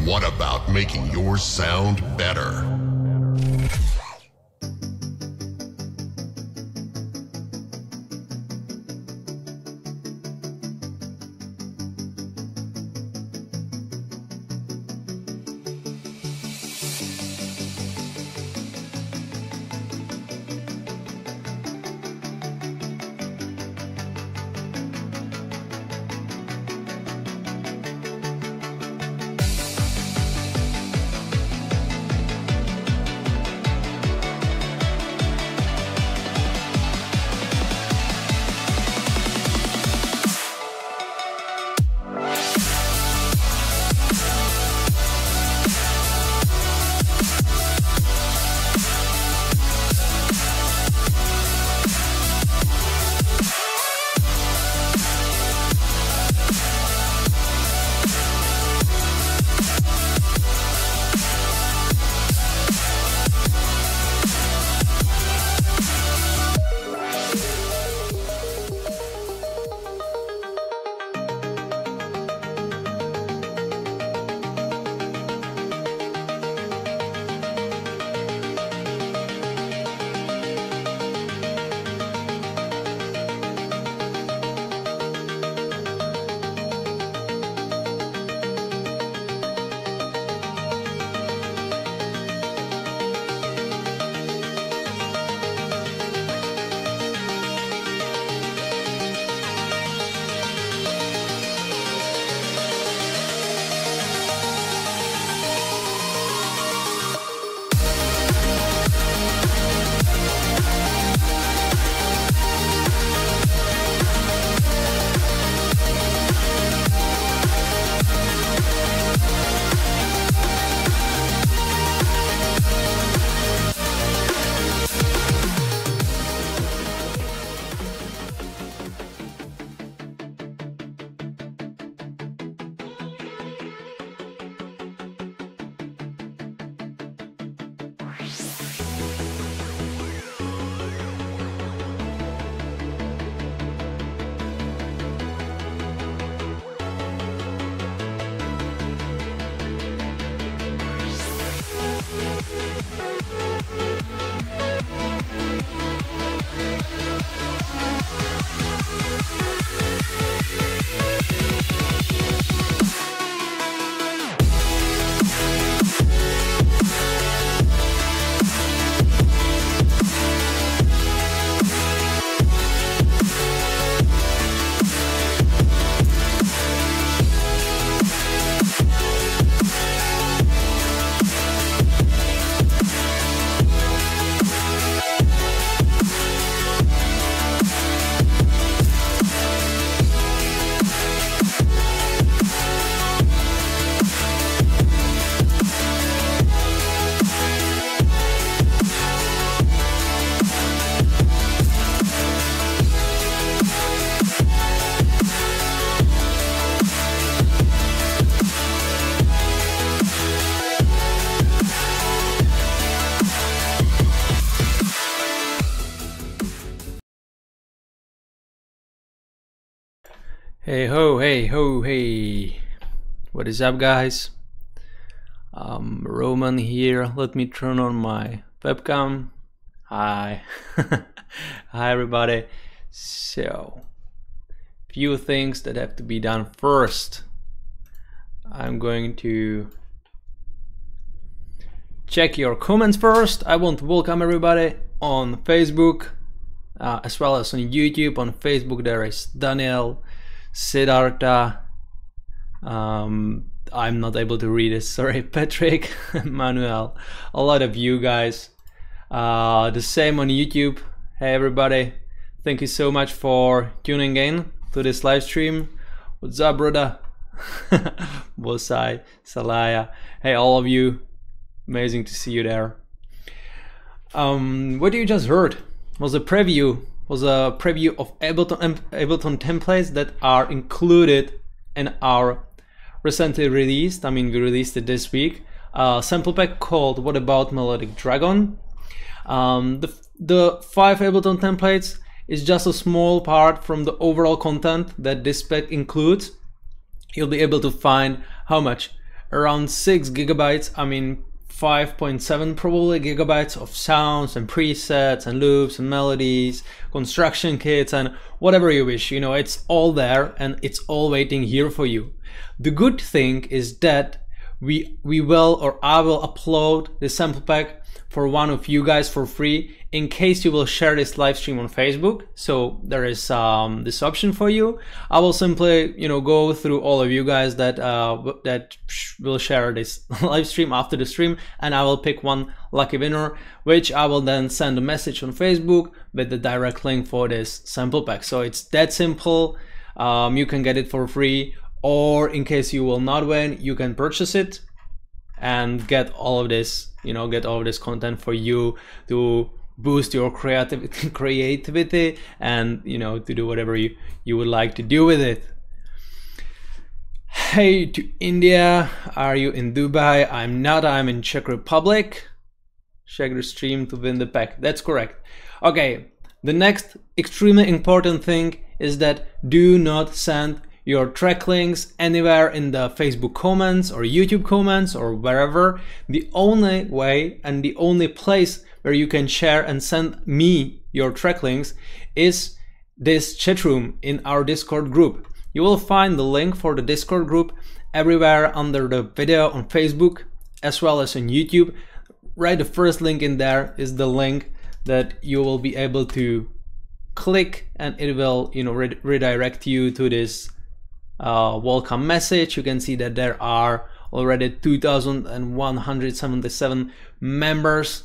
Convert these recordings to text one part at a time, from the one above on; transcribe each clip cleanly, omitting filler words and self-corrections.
What about making your sound better? Hey ho, hey ho, hey. What is up, guys? Roman here. Let me turn on my webcam. Hi. Hi, everybody. So, few things that have to be done first. I'm going to check your comments first. I want to welcome everybody on Facebook as well as on YouTube. On Facebook, there is Daniel, Siddhartha, I'm not able to read it, sorry, Patrick, Manuel, a lot of you guys. The same on YouTube. Hey everybody, thank you so much for tuning in to this live stream. What's up, brother? Bosai, Salaya, hey all of you, amazing to see you there. What you just heard was a preview of Ableton templates that are included in our recently released, we released it this week, sample pack called What About Melodic Dragon. The 5 Ableton templates is just a small part from the overall content that this pack includes. You'll be able to find how much around 6 gigabytes, I mean 5.7 probably gigabytes of sounds and presets and loops and melodies, construction kits and whatever you wish. You know, it's all there and it's all waiting here for you. The good thing is that we will, or I will, upload the sample pack for one of you guys for free in case you will share this live stream on Facebook. So there is this option for you. I will simply, you know, go through all of you guys that will share this live stream after the stream, and I will pick one lucky winner, which I will then send a message on Facebook with the direct link for this sample pack. So it's that simple. You can get it for free, or in case you will not win, you can purchase it and get all of this, you know, get all of this content for you to boost your creativity and, you know, to do whatever you would like to do with it. Hey to India, are you in Dubai? I'm not, I'm in Czech Republic. Check the stream to win the pack. That's correct. Okay, the next extremely important thing is that do not send your track links anywhere in the Facebook comments or YouTube comments or wherever. The only way and the only place where you can share and send me your track links is this chat room in our Discord group. You will find the link for the Discord group everywhere under the video on Facebook as well as on YouTube. Right, the first link in there is the link that you will be able to click, and it will, you know, redirect you to this welcome message. You can see that there are already 2,177 members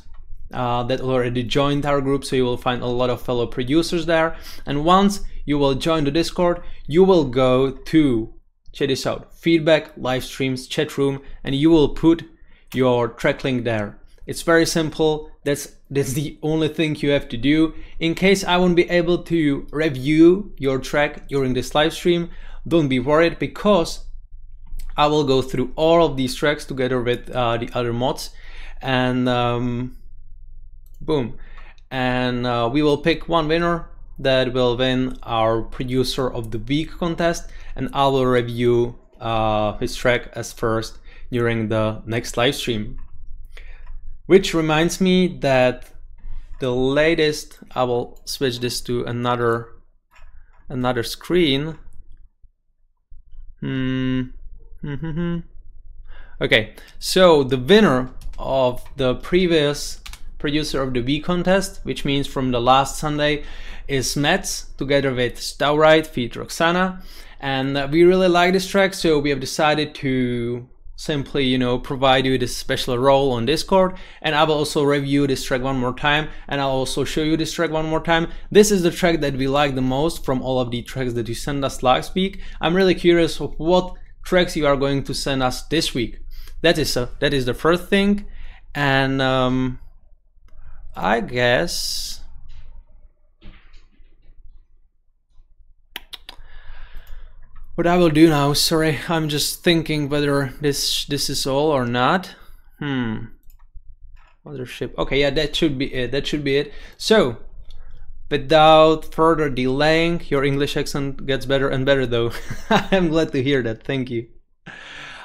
that already joined our group, so you will find a lot of fellow producers there. And once you will join the Discord, you will go to, check this out, feedback, live streams, chat room, and you will put your track link there. It's very simple. That's the only thing you have to do. In case I won't be able to review your track during this live stream, don't be worried, because I will go through all of these tracks together with the other mods, and boom, and we will pick one winner that will win our Producer of the Week contest, and I will review his track as first during the next live stream. Which reminds me that the latest, I will switch this to another screen. Okay, so the winner of the previous Producer of the Week contest, which means from the last Sunday, is Mets together with Staurite feat. Roxana, and we really like this track, so we have decided to simply, you know, provide you this special role on Discord, and I will also review this track one more time, and I'll also show you this track one more time. This is the track that we like the most from all of the tracks that you sent us last week. I'm really curious of what tracks you are going to send us this week. That is the first thing, and I guess what I will do now, sorry, I'm just thinking whether this is all or not. Mothership. Okay, yeah, that should be it. So without further delaying, your English accent gets better and better though. I'm glad to hear that, thank you.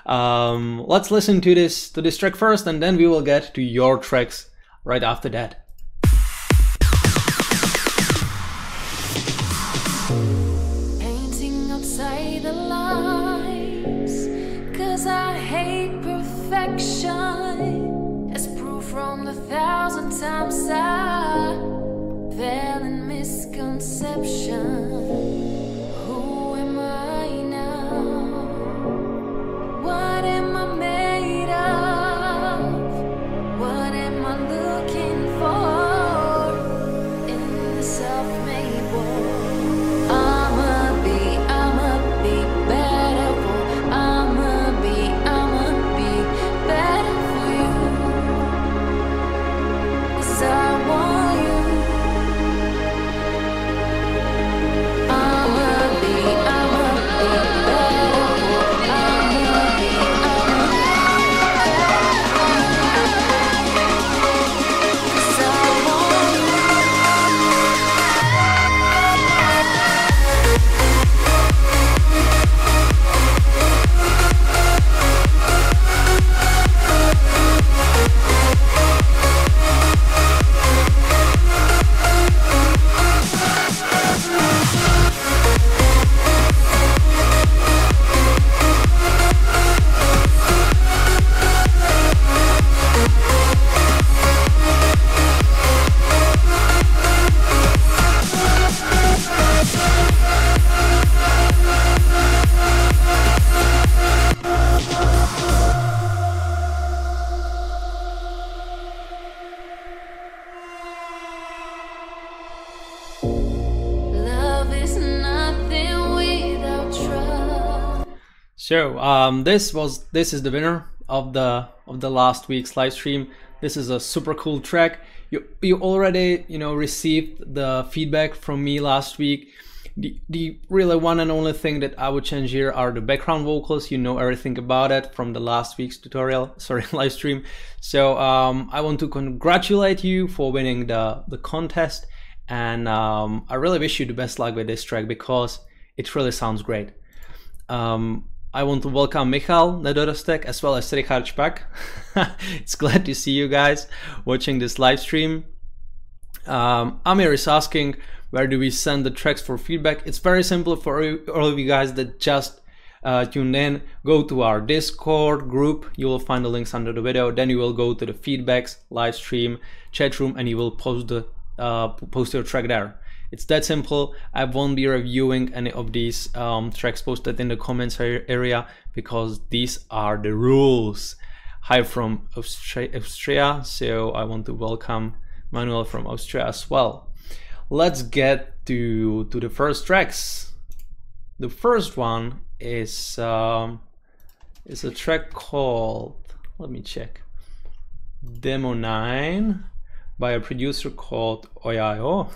Let's listen to this track first, and then we will get to your tracks right after that. Painting outside the lines, 'cause I hate perfection, as proof from the 1,000 times I fell in misconception. Who am I now? What am I made of? What am I looking for in the self-made world? I'ma be better for, I'ma be better for you, 'cause I want you. So this is the winner of the last week's live stream. This is a super cool track. You already received the feedback from me last week. The really one and only thing that I would change here are the background vocals. You know everything about it from the last week's live stream. So I want to congratulate you for winning the contest, and I really wish you the best luck with this track because it really sounds great. I want to welcome Michal Nedorostek as well as Richard Špak. It's glad to see you guys watching this live stream. Amir is asking, where do we send the tracks for feedback? It's very simple for all of you guys that just tuned in. Go to our Discord group. You will find the links under the video. Then you will go to the feedbacks, live stream, chat room, and you will post your track there. It's that simple. I won't be reviewing any of these tracks posted in the comments area because these are the rules. Hi from Austria, so I want to welcome Manuel from Austria as well. Let's get to the first tracks. The first one is a track called, let me check, Demo 9 by a producer called Oyayo,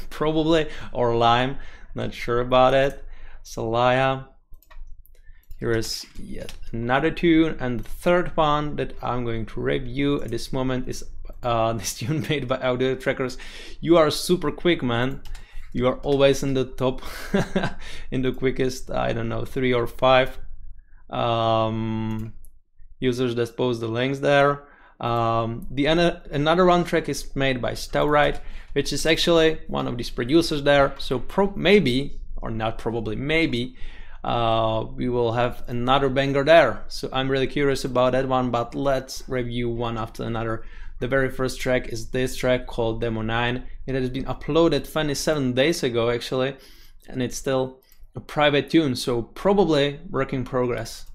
probably, or Lime, not sure about it. Salaya. Here is yet another tune, and the third one that I'm going to review at this moment is this tune made by Audio Trackers. You are super quick, man. You are always in the top, in the quickest, I don't know, 3 or 5 users that post the links there. Another one track is made by Staurite, which is actually one of these producers there. So maybe, or not probably, maybe we will have another banger there. So I'm really curious about that one, but let's review one after another. The very first track is this track called Demo 9. It has been uploaded 27 days ago actually, and it's still a private tune, so probably work in progress.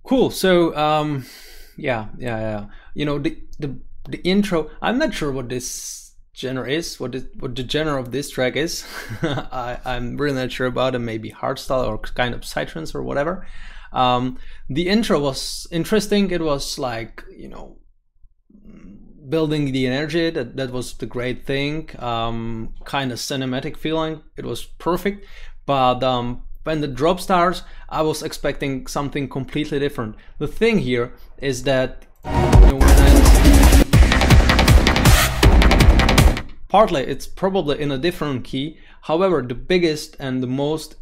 Cool. So yeah. You know, the intro, I'm not sure what this genre is, what the genre of this track is. I'm really not sure about it. Maybe hardstyle or kind of psytrance or whatever. The intro was interesting. It was like, you know, building the energy. That was the great thing. Kind of cinematic feeling. It was perfect. But when the drop starts, I was expecting something completely different. The thing here is that, you know, partly it's probably in a different key. However, the biggest and the most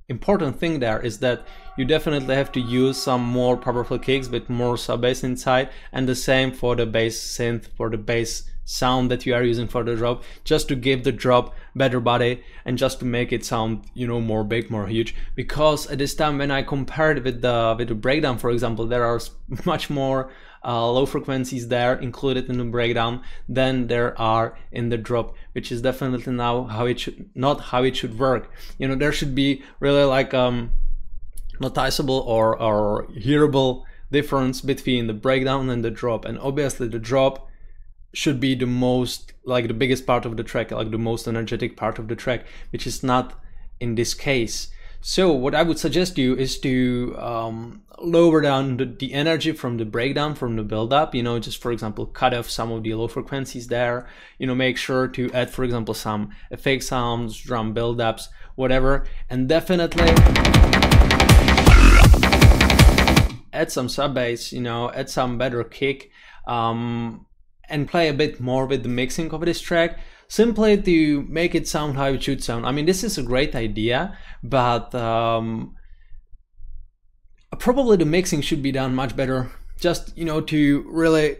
important thing there is that you definitely have to use some more powerful kicks with more sub bass inside, and the same for the bass synth, for the bass sound that you are using for the drop, just to give the drop better body and just to make it sound, you know, more big, more huge. Because at this time when I compared with the breakdown, for example, there are much more low frequencies there included in the breakdown than there are in the drop, which is definitely now how it should, not how it should work. You know, there should be really like noticeable or hearable difference between the breakdown and the drop. And obviously the drop should be the most, like the biggest part of the track, like the most energetic part of the track, which is not in this case. So what I would suggest you is to lower down the energy from the breakdown, from the build-up, you know, just for example cut off some of the low frequencies there, you know, make sure to add, for example, some fake sounds, drum build-ups, whatever, and definitely add some sub bass, you know, add some better kick, and play a bit more with the mixing of this track, simply to make it sound how it should sound. I mean, this is a great idea, but probably the mixing should be done much better, just, you know, to really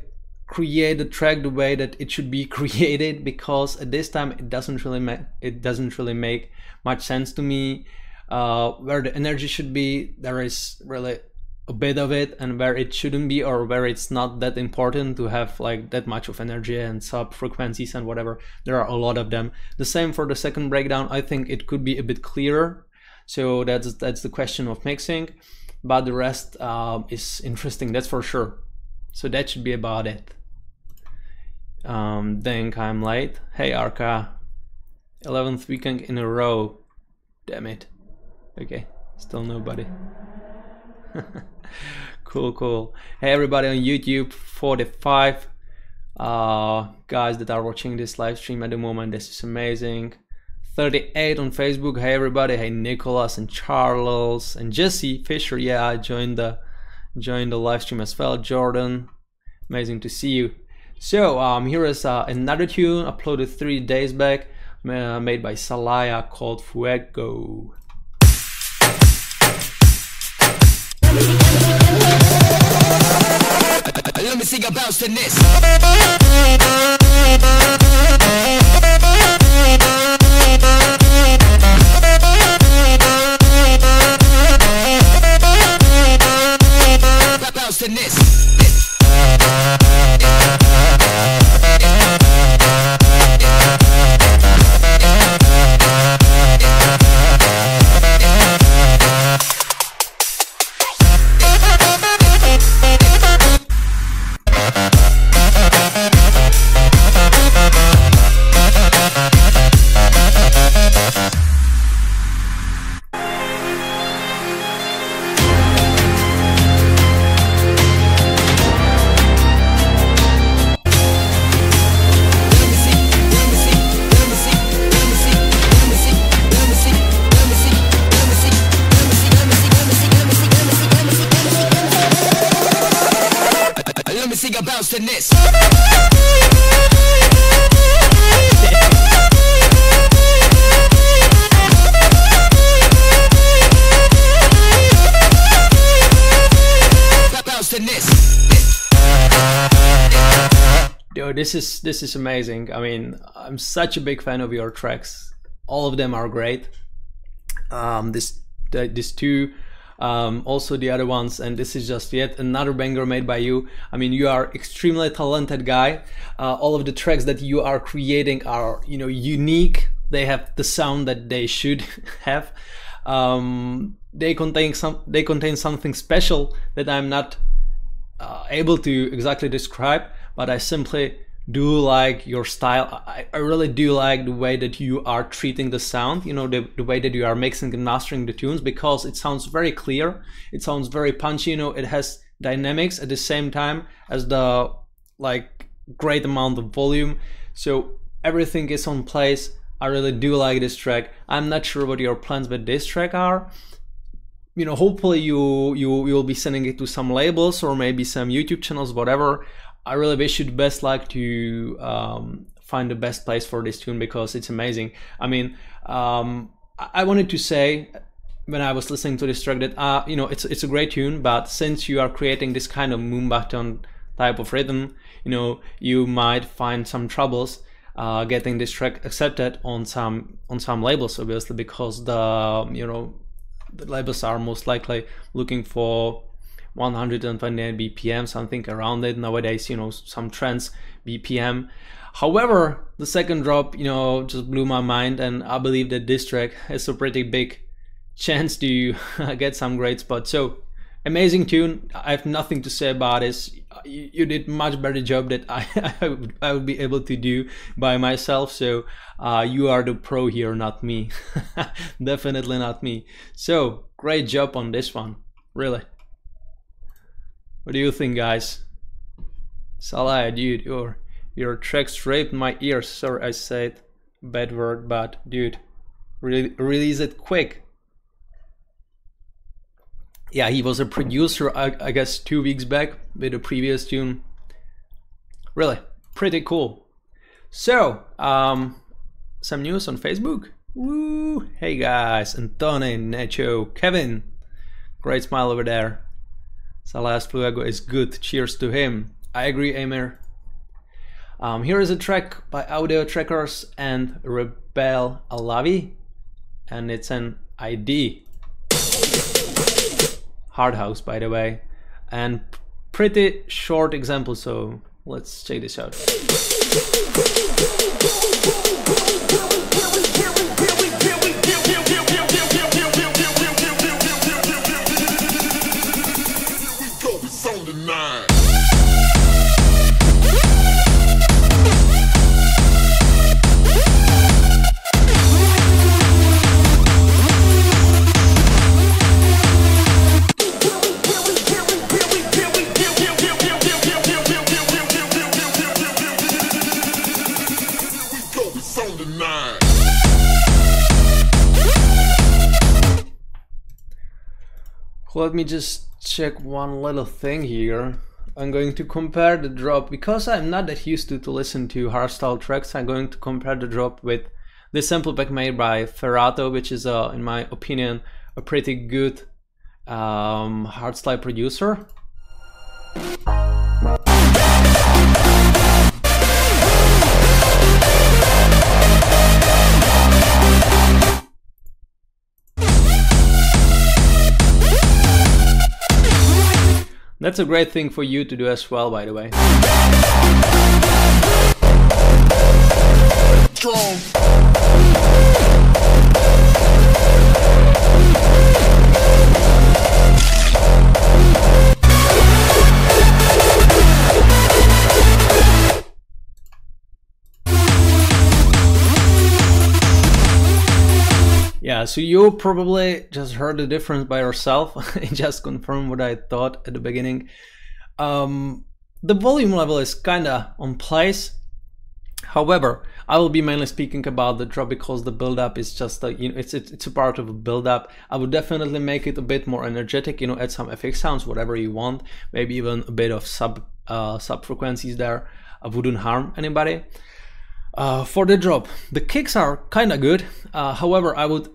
create the track the way that it should be created, because at this time it doesn't really make much sense to me. Where the energy should be, there is really a bit of it, and where it shouldn't be, or where it's not that important to have like that much of energy and sub frequencies and whatever, there are a lot of them. The same for the second breakdown. I think it could be a bit clearer, so that's the question of mixing, but the rest is interesting, that's for sure. So that should be about it. Think I'm late. Hey Arca, 11th weekend in a row, damn it. Okay, still nobody. Cool. Hey everybody on YouTube, 45 guys that are watching this live stream at the moment. This is amazing. 38 on Facebook. Hey everybody. Hey Nicholas and Charles and Jesse Fisher. Yeah, I joined the live stream as well. Jordan, amazing to see you. So here is another tune uploaded 3 days back, made by Salaya, called Fuego. Let me sing about this. This. Yo, this is amazing. I mean, I'm such a big fan of your tracks. All of them are great. These two, also the other ones, and this is just yet another banger made by you. I mean, you are extremely talented guy. All of the tracks that you are creating are, you know, unique. They have the sound that they should have. They contain something special that I'm not able to exactly describe, but I simply do like your style. I really do like the way that you are treating the sound, you know, the way that you are mixing and mastering the tunes, because it sounds very clear, it sounds very punchy, you know, it has dynamics at the same time as the like great amount of volume, so everything is on place. I really do like this track. I'm not sure what your plans with this track are. You know, hopefully you will be sending it to some labels or maybe some YouTube channels, whatever. I really wish you the best luck to find the best place for this tune, because it's amazing. I mean, I wanted to say when I was listening to this track that you know, it's a great tune, but since you are creating this kind of moombahton type of rhythm, you know, you might find some troubles getting this track accepted on some labels, obviously, because the labels are most likely looking for 128 BPM, something around it nowadays, you know, some trends BPM. However, the second drop, you know, just blew my mind, and I believe that this track has a pretty big chance to get some great spots. So amazing tune. I have nothing to say about this. You did much better job that I would be able to do by myself. So you are the pro here, not me. Definitely not me. So great job on this one, really. What do you think, guys? Salah, dude, your tracks raped my ears. Sorry, I said bad word, but dude, release it quick. Yeah, he was a producer, I guess, 2 weeks back with a previous tune. Really, pretty cool. So, some news on Facebook. Woo! Hey guys, Antone, Nacho, Kevin. Great smile over there. Salah's Fuego is good. Cheers to him. I agree, Amir. Here is a track by Audio Trackers and Rebel Alavi, and it's an ID. Hard house, by the way, and pretty short example, so let's check this out. Let me just check one little thing here. I'm going to compare the drop, because I'm not that used to listen to hardstyle tracks. I'm going to compare the drop with this sample pack made by Ferrato, which is in my opinion a pretty good hardstyle producer. That's a great thing for you to do as well, by the way. Yeah, so you probably just heard the difference by yourself. It just confirmed what I thought at the beginning. The volume level is kinda on place. However, I will be mainly speaking about the drop because the build-up is just it's a part of a build-up. I would definitely make it a bit more energetic. Add some FX sounds, whatever you want. Maybe even a bit of sub frequencies there. I wouldn't harm anybody. For the drop, the kicks are kinda good. However, I would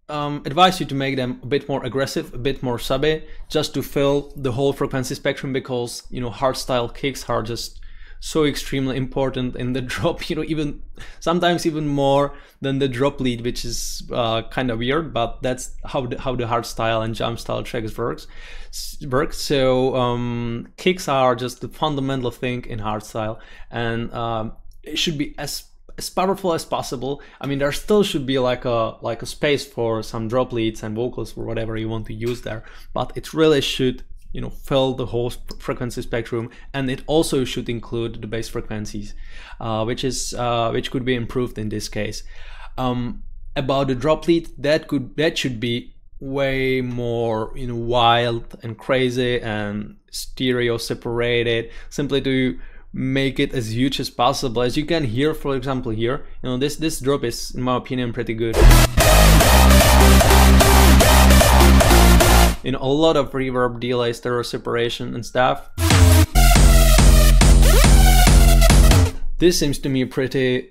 advise you to make them a bit more aggressive, a bit more subby, just to fill the whole frequency spectrum, because hardstyle kicks are just so extremely important in the drop. Even sometimes even more than the drop lead, which is kind of weird, but that's how the hardstyle and jump style tracks works. So kicks are just the fundamental thing in hardstyle, and it should be as powerful as possible. I mean, there still should be like a space for some drop leads and vocals or whatever you want to use there, but it really should fill the whole frequency spectrum, and it also should include the bass frequencies, which could be improved in this case. About the drop lead, that should be way more wild and crazy and stereo separated, simply to make it as huge as possible. As you can hear, for example, here, this drop is, in my opinion, pretty good. A lot of reverb, delay, stereo separation and stuff. This seems to me pretty,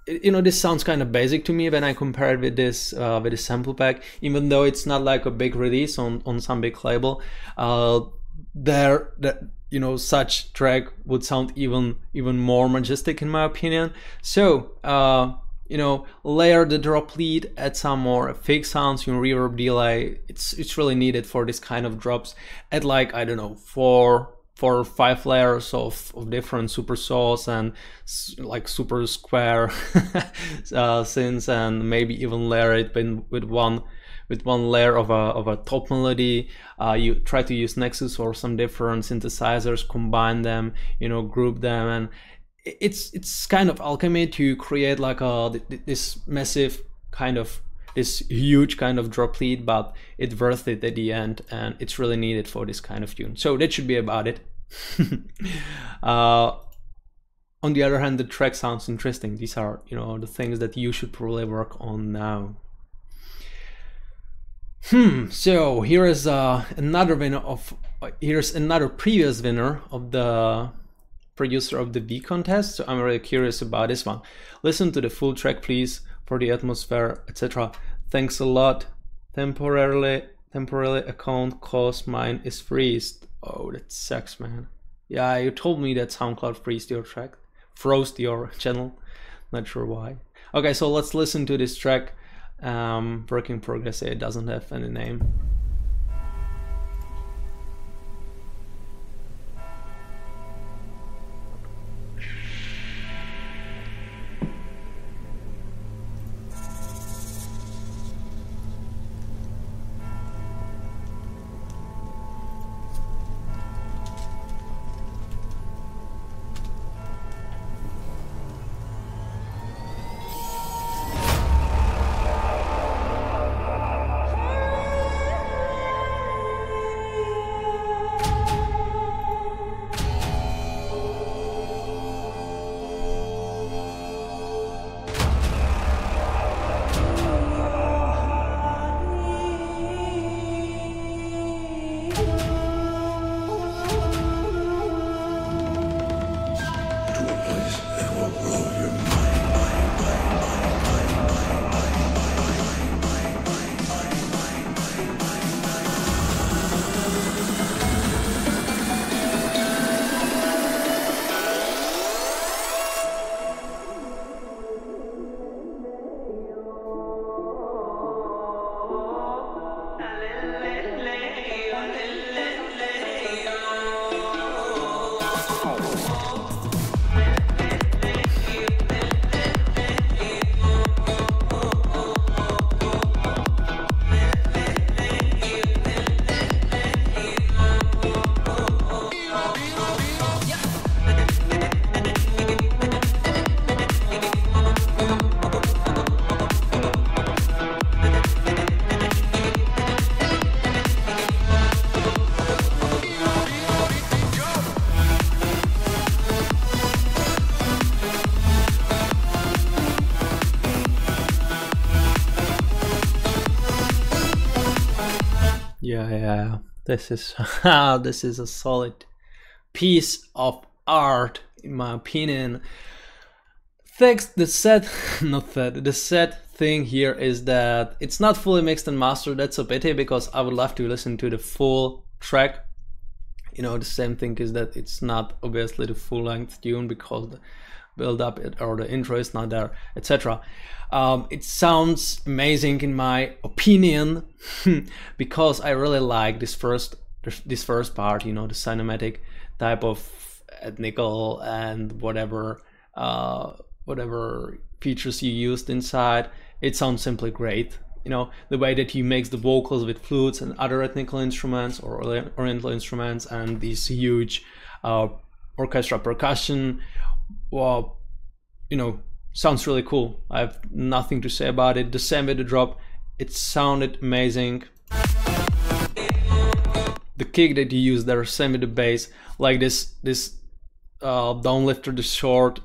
this sounds kind of basic to me when I compare it with this sample pack, even though it's not like a big release on some big label. Such track would sound even more majestic, in my opinion. So layer the drop lead, add some more fake sounds, reverb, delay. It's really needed for this kind of drops. Add like, I don't know, 4 or 5 layers of different super saws and like super square synths, and maybe even layer it with one with one layer of a top melody. You try to use Nexus or some different synthesizers, combine them, you know, group them, and it's kind of alchemy to create like this massive kind of, this huge kind of drop lead, but it's worth it at the end, and it's really needed for this kind of tune. So that should be about it. On the other hand, the track sounds interesting. These are, you know, the things that you should probably work on now. So here is another winner of, here's another previous winner of the producer of the V contest. So I'm really curious about this one. Listen to the full track, please, for the atmosphere, etc. Thanks a lot. Temporarily account cause mine is freezed. Oh, that sucks, man. Yeah, you told me that SoundCloud froze your channel. Not sure why. Okay, so let's listen to this track. Work in progress. It doesn't have any name. Yeah, this is this is a solid piece of art in my opinion. The sad thing here is that it's not fully mixed and mastered. That's a pity, because I would love to listen to the full track. You know, the same thing is that it's not obviously the full length tune because the build up or the intro is not there, etc. It sounds amazing in my opinion because I really like this first part, you know, the cinematic type of ethnical and whatever features you used inside. It sounds simply great. You know, the way that he makes the vocals with flutes and other ethnical instruments or oriental instruments, and these huge orchestra percussion. Well, you know, sounds really cool. I have nothing to say about it. The same with the drop, it sounded amazing. The kick that you use there, same with the bass, like this downlifter, the short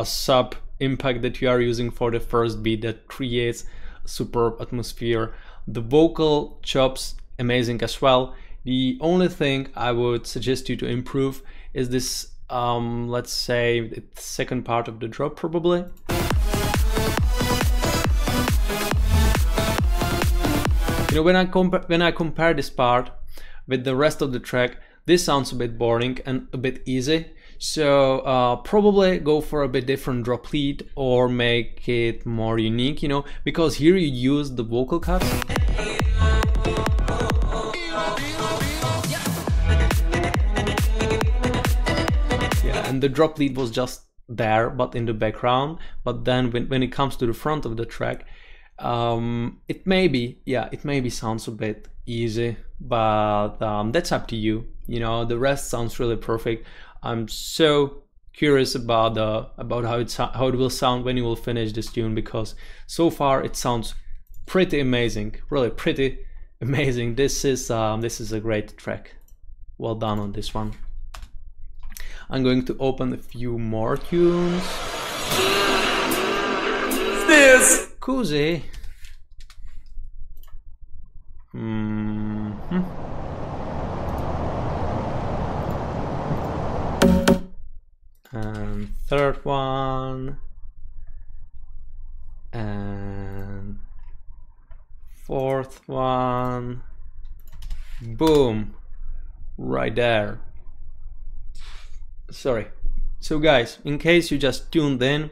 sub impact that you are using for the first beat that creates a superb atmosphere. The vocal chops, amazing as well. The only thing I would suggest you to improve is this let's say the second part of the drop probably. You know, when I compare this part with the rest of the track, this sounds a bit boring and a bit easy. So probably go for a bit different drop lead or make it more unique, you know, because here you use the vocal cuts. Yeah, and the drop lead was just there, but in the background. But then when it comes to the front of the track, It maybe sounds a bit easy, but that's up to you. You know, the rest sounds really perfect. I'm so curious about how it will sound when you will finish this tune, because so far it sounds pretty amazing, really pretty amazing. This is a great track. Well done on this one. I'm going to open a few more tunes. This Cozy. And third one. And fourth one. Boom. Right there. Sorry. So guys, in case you just tuned in,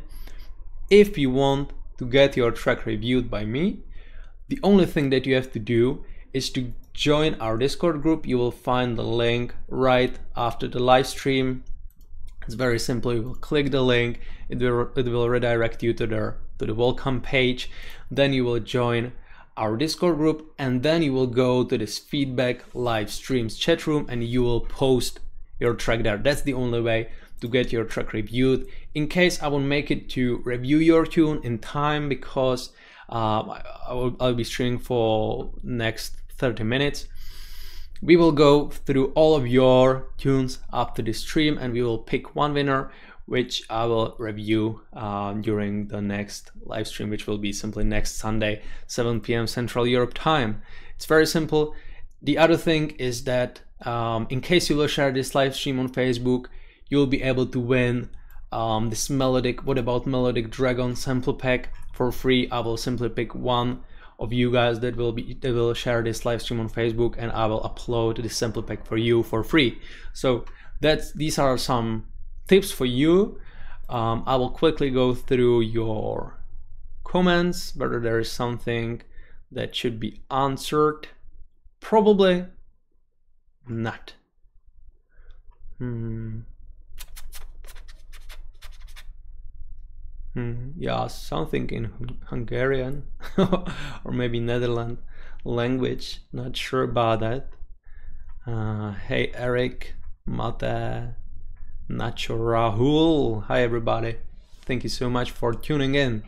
if you want to get your track reviewed by me, the only thing that you have to do is to join our Discord group. You will find the link right after the live stream. It's very simple. You will click the link. It will redirect you to the welcome page. Then you will join our Discord group, and then you will go to this feedback live streams chat room, and you will post your track there. That's the only way to get your track reviewed. In case I won't make it to review your tune in time, because I'll be streaming for next 30 minutes. We will go through all of your tunes after this stream, and we will pick one winner, which I will review during the next live stream, which will be simply next Sunday, 7 p.m. Central Europe time. It's very simple. The other thing is that in case you will share this live stream on Facebook, you'll be able to win this Melodic What About Melodic Dragon sample pack for free. I will simply pick one of you guys that will share this live stream on Facebook, and I will upload this sample pack for you for free. So these are some tips for you. I will quickly go through your comments, whether there is something that should be answered. Probably not. Yeah, something in Hungarian or maybe Netherlands language. Not sure about that. Hey Eric, Mate, Nacho, Rahul. Hi everybody. Thank you so much for tuning in.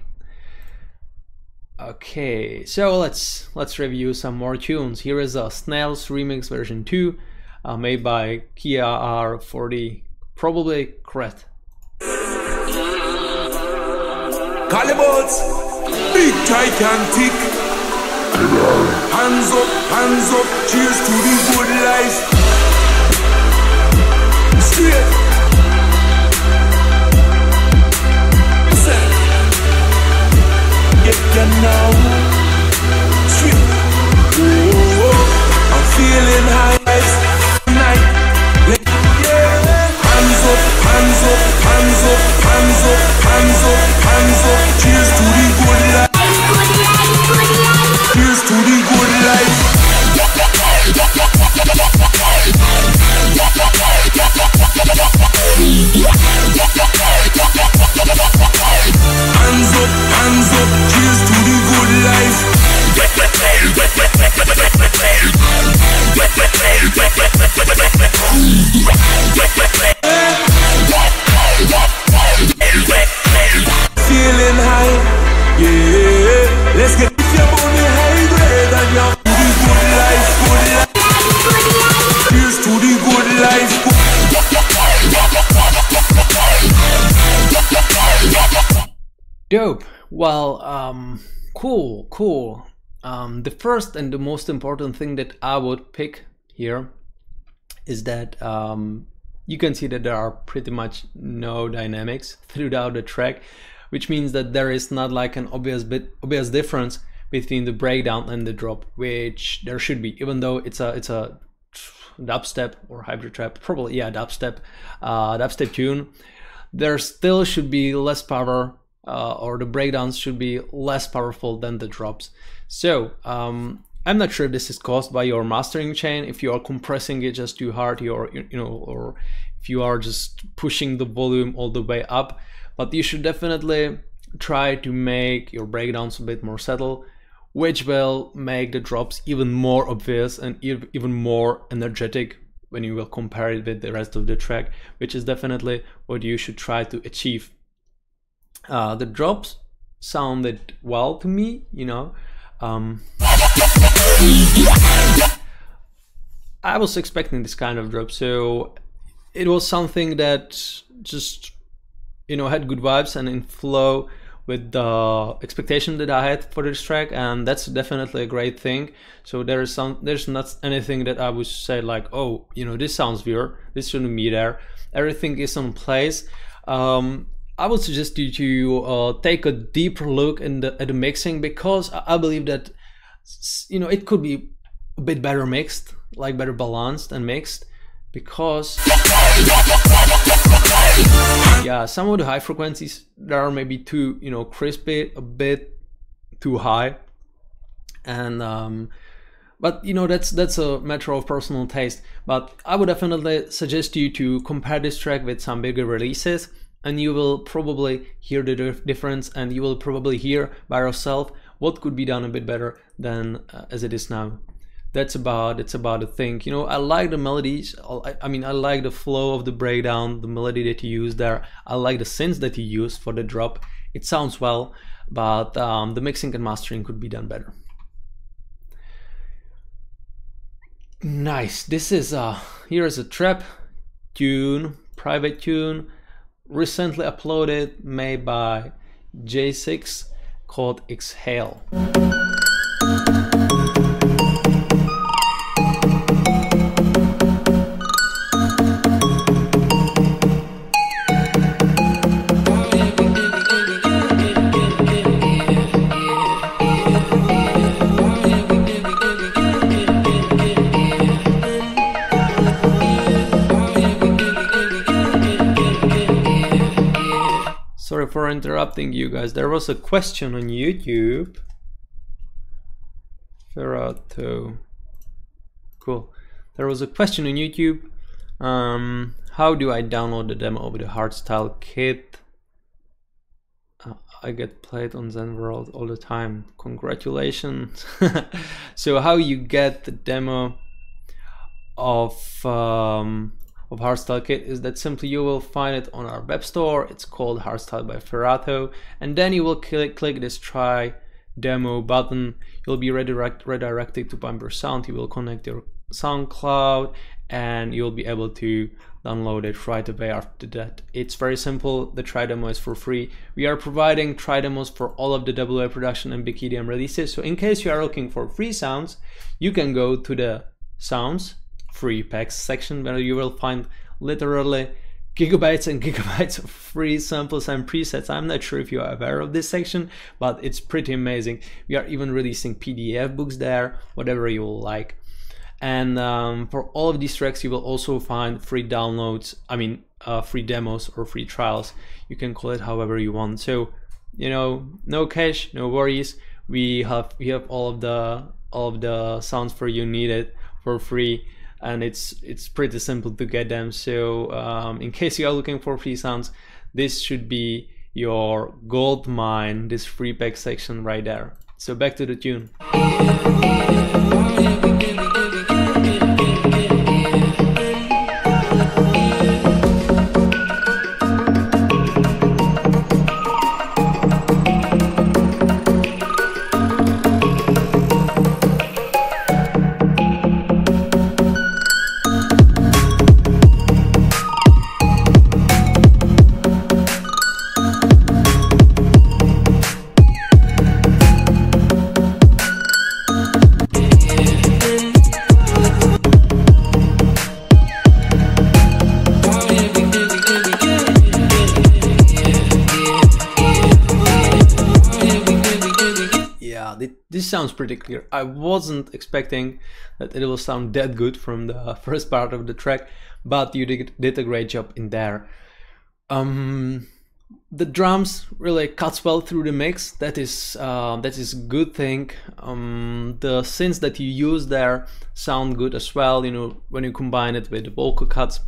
Okay, so let's review some more tunes. Here is a Snails remix version 2, made by Kia R40, probably correct. Calibots, big gigantic. Hands up, cheers to the good life. Straight. Set. Get you now. Straight. Oh, I'm feeling high tonight. Yeah. Hands up, hands up, hands up, hands up, hands up, hands up. Cheers to the good life. Cheers to the good life. Hands up, cheers to the good life. Feeling high, yeah. Let's get your money high grade and your good life, good life. Cheers to the good life. Dope. Well, cool. The first and the most important thing that I would pick here is that you can see that there are pretty much no dynamics throughout the track, which means that there is not like an obvious difference between the breakdown and the drop, which there should be, even though it's a dubstep or hybrid trap, probably, yeah, dubstep tune. There still should be less power, or the breakdowns should be less powerful than the drops. So I'm not sure if this is caused by your mastering chain, if you are compressing it just too hard, or if you are just pushing the volume all the way up. But you should definitely try to make your breakdowns a bit more subtle, which will make the drops even more obvious and even more energetic when you will compare it with the rest of the track, which is definitely what you should try to achieve. The drops sounded well to me, you know. I was expecting this kind of drop, so it was something that just, you know, had good vibes and in flow with the expectation that I had for this track, and that's definitely a great thing. So there's not anything that I would say like, oh, you know, this sounds weird, this shouldn't be there. Everything is on place. I would suggest you to take a deeper look at the mixing, because I believe that, you know, it could be a bit better mixed, like better balanced and mixed, because yeah, some of the high frequencies there are maybe too, you know, crispy, a bit too high, and but you know, that's a matter of personal taste. But I would definitely suggest you to compare this track with some bigger releases, and you will probably hear the difference, and you will probably hear by yourself what could be done a bit better than as it is now. That's about the thing. You know, I like the melodies. I mean, I like the flow of the breakdown, the melody that you use there. I like the synths that you use for the drop. It sounds well, but the mixing and mastering could be done better. Nice. This is here is a trap tune, private tune, recently uploaded, made by J6, called Exhale. Sorry for interrupting you guys. There was a question on YouTube. Ferrato. Cool. There was a question on YouTube. How do I download the demo of the hardstyle kit? I get played on Zen World all the time. Congratulations. So how you get the demo of hardstyle kit is that simply you will find it on our web store. It's called Hardstyle by Ferrato, and then you will click this try demo button. You'll be redirected to Bumper Sound. You will connect your SoundCloud, and you'll be able to download it right away after that. It's very simple. The try demo is for free. We are providing try demos for all of the WA production and Big EDM releases, so in case you are looking for free sounds, you can go to the sounds free packs section, where you will find literally gigabytes and gigabytes of free samples and presets. I'm not sure if you are aware of this section, but it's pretty amazing. We are even releasing PDF books there, whatever you will like. And for all of these tracks, you will also find free downloads, I mean free demos or free trials. You can call it however you want. So, you know, no cash, no worries. We have all of the sounds for you needed for free, and it's pretty simple to get them. So in case you are looking for free sounds, this should be your gold mine, this free pack section right there. So back to the tune. This sounds pretty clear. I wasn't expecting that it will sound that good from the first part of the track, but you did a great job in there. The drums really cuts well through the mix. That is a good thing. The synths that you use there sound good as well. You know, when you combine it with the vocal cuts,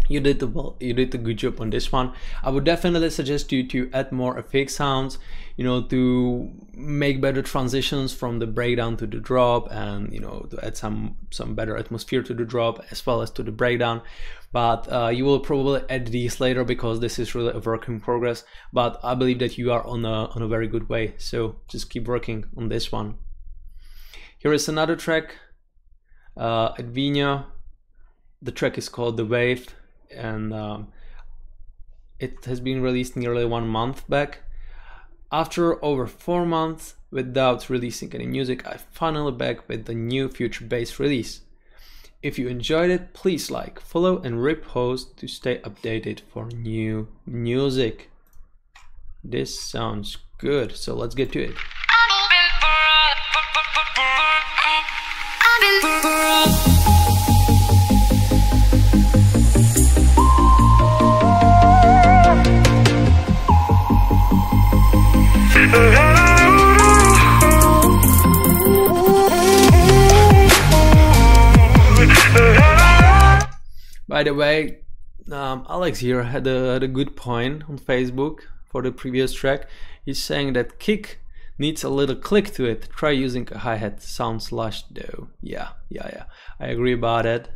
you did a good job on this one. I would definitely suggest you to add more effect sounds, you know, to make better transitions from the breakdown to the drop, and you know, to add some better atmosphere to the drop as well as to the breakdown. But you will probably add these later because this is really a work in progress. But I believe that you are on a very good way, so just keep working on this one. Here is another track at Vino. The track is called The Wave, and it has been released nearly 1 month back. After over 4 months without releasing any music, I'm finally back with the new future bass release. If you enjoyed it, please like, follow and repost to stay updated for new music. This sounds good, so let's get to it. By the way, Alex here had a good point on Facebook for the previous track. He's saying that kick needs a little click to it. Try using a hi-hat. Sounds lush though. Yeah. I agree about it.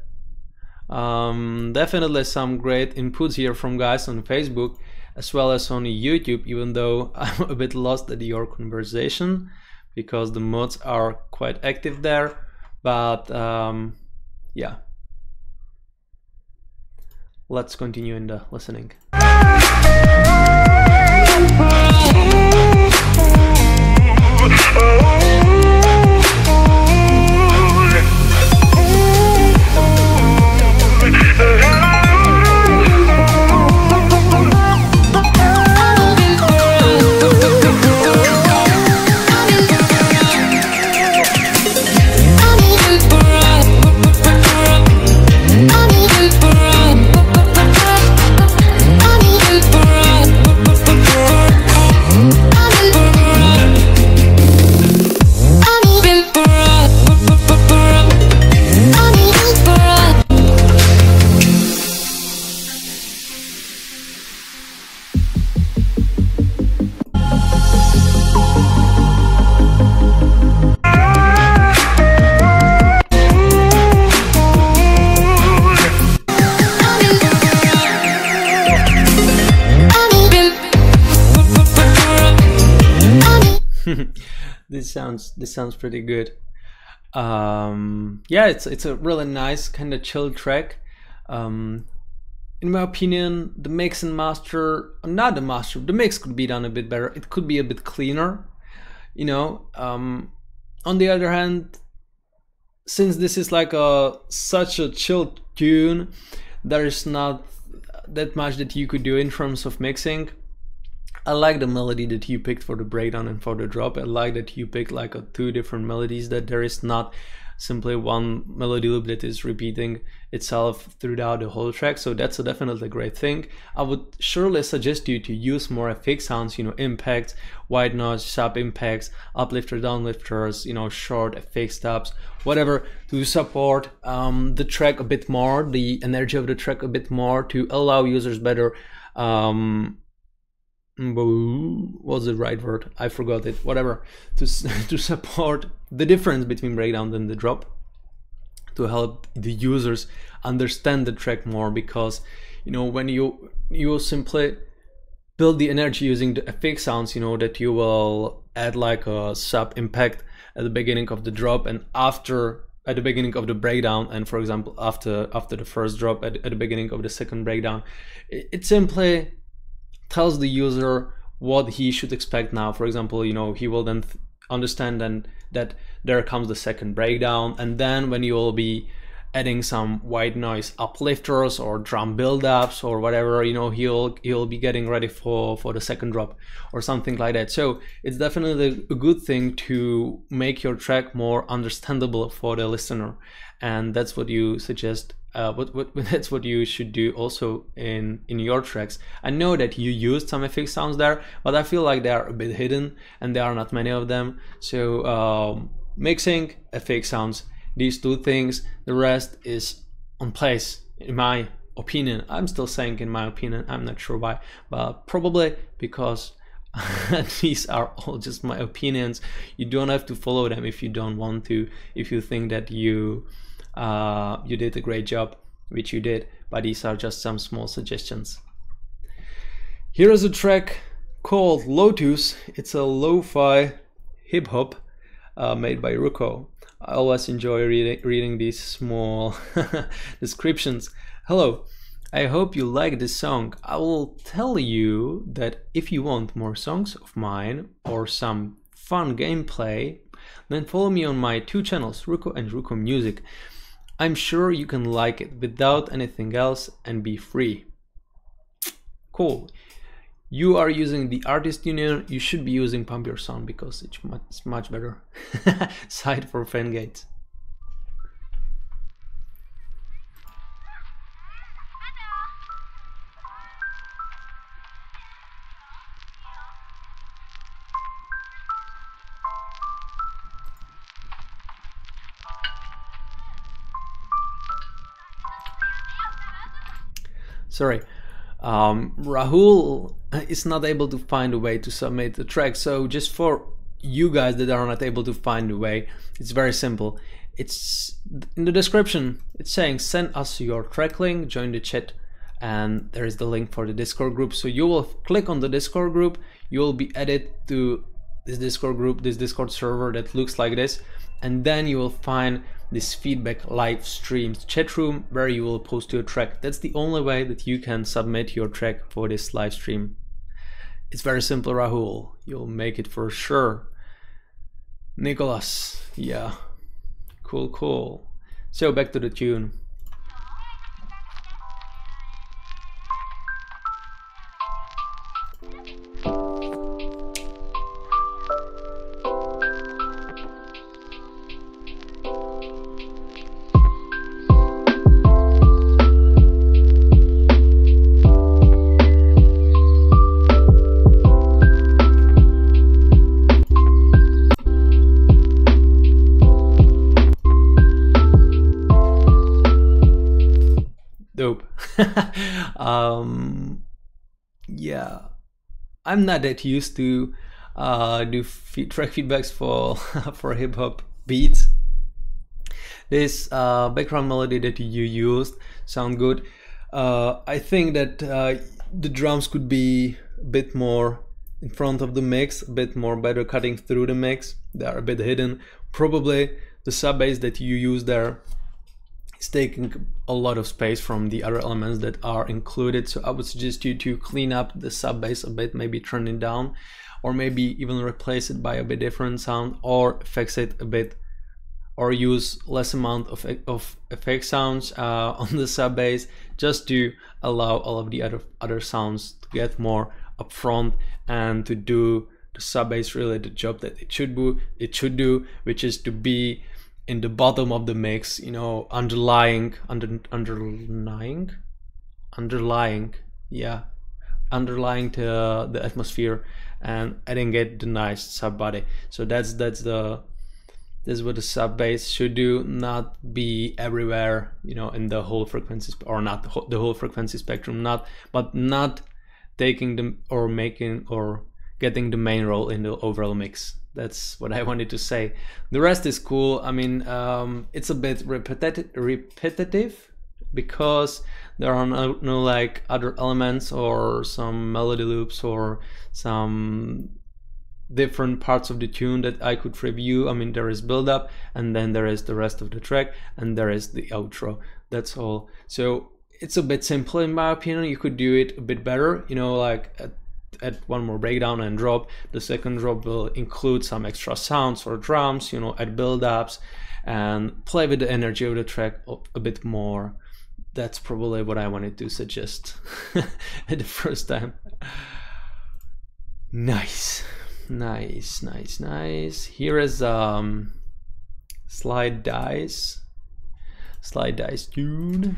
Definitely some great inputs here from guys on Facebook as well as on YouTube, even though I'm a bit lost at your conversation because the mods are quite active there. But yeah. Let's continue in the listening. This sounds pretty good. Yeah, it's a really nice kind of chill track. In my opinion, the mix and master, not the master, the mix could be done a bit better. It could be a bit cleaner, you know. On the other hand, since this is like such a chill tune, there is not that much that you could do in terms of mixing. I like the melody that you picked for the breakdown and for the drop. I like that you picked like two different melodies, that there is not simply one melody loop that is repeating itself throughout the whole track. So that's definitely a great thing. I would surely suggest you to use more effect sounds, you know, impacts, white noise, sub impacts, uplifter, downlifters, you know, short effect stops, whatever, to support the track a bit more, the energy of the track a bit more, to allow users better what's the right word? I forgot it. Whatever, to support the difference between breakdown and the drop, to help the users understand the track more, because you know, when you simply build the energy using the effect sounds, you know, that you will add like a sub impact at the beginning of the drop and after at the beginning of the breakdown, and for example after the first drop at the beginning of the second breakdown, it simply tells the user what he should expect now. For example, you know, he will then understand then that there comes the second breakdown, and then when you will be adding some white noise uplifters or drum build-ups or whatever, you know, he'll be getting ready for the second drop or something like that. So it's definitely a good thing to make your track more understandable for the listener, and that's what you suggest. That's what you should do also in your tracks. I know that you used some effect sounds there, but I feel like they are a bit hidden and there are not many of them. So mixing, effect sounds, these two things, the rest is on place in my opinion. I'm still saying in my opinion, I'm not sure why, but probably because these are all just my opinions. You don't have to follow them if you don't want to, if you think that you did a great job, which you did, but these are just some small suggestions. Here is a track called Lotus. It's a lo-fi hip-hop made by Ruko. I always enjoy reading these small descriptions. Hello, I hope you like this song. I will tell you that if you want more songs of mine or some fun gameplay, then follow me on my 2 channels, Ruko and Ruko Music. I'm sure you can like it without anything else and be free. Cool. You are using the artist union, you should be using Pump Your Sound because it's much better site for fan gates. Sorry. Rahul is not able to find a way to submit the track, so just for you guys that are not able to find a way, it's very simple. It's in the description. It's saying send us your track link, join the chat, and there is the link for the Discord group. So you will click on the Discord group, you will be added to this Discord group, this Discord server that looks like this, and then you will find this feedback live stream chat room where you will post your track. That's the only way that you can submit your track for this live stream. It's very simple, Rahul. You'll make it for sure. Nicholas, yeah, cool. So back to the tune. Dope. Yeah, I'm not that used to do track feedbacks for for hip hop beats. This background melody that you used sound good. I think that the drums could be a bit more in front of the mix, a bit more better cutting through the mix. They are a bit hidden. Probably the sub bass that you use there is taking a lot of space from the other elements that are included, so I would suggest you to clean up the sub bass a bit, maybe turn it down, or maybe even replace it by a bit different sound, or fix it a bit, or use less amount of effect sounds on the sub bass, just to allow all of the other sounds to get more upfront and to do the sub bass really the job that it should do, which is to be in the bottom of the mix, you know, underlying the atmosphere and adding it the nice sub body. So that's what the sub bass should do, not be everywhere, you know, in the whole frequency, or not the whole frequency spectrum, but not taking them or making or getting the main role in the overall mix. That's what I wanted to say. The rest is cool. I mean, it's a bit repetitive because there are no like other elements or some melody loops or some different parts of the tune that I could review. I mean, there is build up, and then there is the rest of the track, and there is the outro. That's all. So it's a bit simple in my opinion. You could do it a bit better, you know, like add one more breakdown and drop. The second drop will include some extra sounds or drums, you know, add build-ups and play with the energy of the track a bit more. That's probably what I wanted to suggest at the first time. Nice. Here is Slide Dice tune,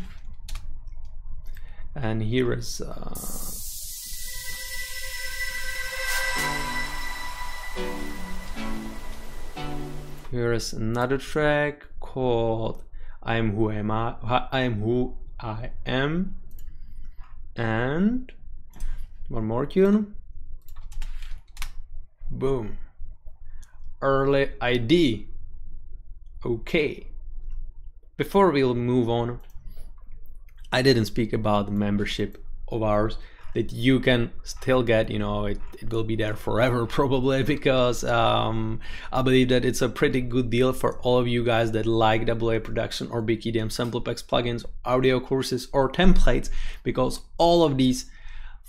and here is here is another track called I Am Who I Am, And one more tune. Boom. Early ID. Okay. Before we'll move on, I didn't speak about the membership of ours that you can still get. You know, it will be there forever probably, because I believe that it's a pretty good deal for all of you guys that like AA production or big EDM sample packs, plugins, audio courses, or templates, because all of these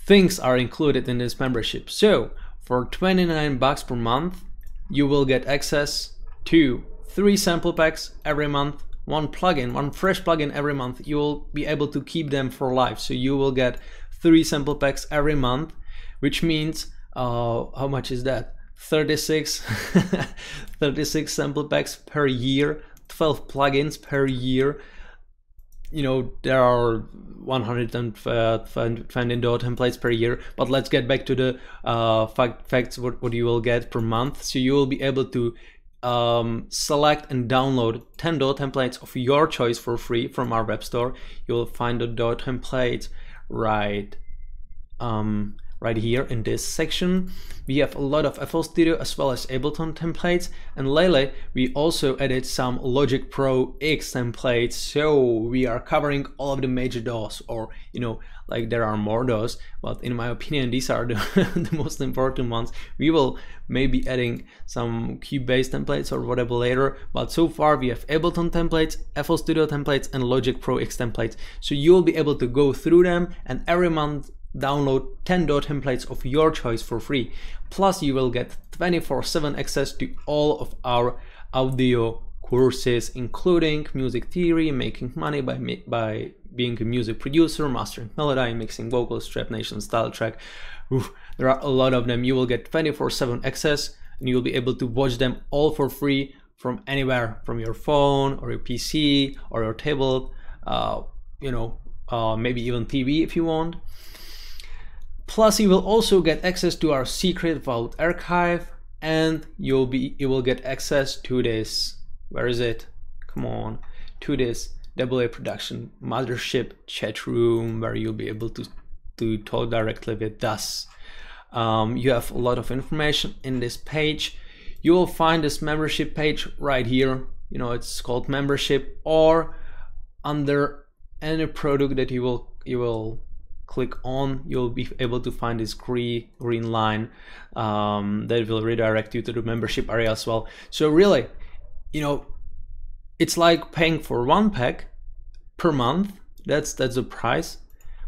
things are included in this membership. So for $29 per month, you will get access to 3 sample packs every month, 1 plugin, 1 fresh plugin every month. You will be able to keep them for life. So you will get 3 sample packs every month, which means how much is that? 36 sample packs per year, 12 plugins per year. You know, there are 120 templates per year, but let's get back to the facts, what you will get per month. So you will be able to select and download 10 templates of your choice for free from our web store. You will find the templates right here in this section. We have a lot of FL Studio as well as Ableton templates, and lately we also added some Logic Pro X templates, so we are covering all of the major DAWs, or you know, like there are more DAWs, but in my opinion these are the most important ones. We will maybe adding some Cubase templates or whatever later, but so far we have Ableton templates, FL Studio templates, and Logic Pro X templates. So you will be able to go through them and every month download 10 templates of your choice for free. Plus you will get 24/7 access to all of our audio courses, including music theory, making money by being a music producer, mastering melody, mixing vocals, Trap Nation, Style Track. There are a lot of them. You will get 24/7 access, and you'll be able to watch them all for free from anywhere, from your phone or your PC or your tablet, you know, maybe even TV if you want. Plus you will also get access to our secret vault archive, and you will get access to this, where is it? Come on, to this AA production mothership chat room, where you'll be able to talk directly with us. You have a lot of information in this page. You will find this membership page right here. You know, it's called membership, or under any product that you will click on, you'll be able to find this green line that will redirect you to the membership area as well. So really, you know, it's like paying for 1 pack per month. That's the price,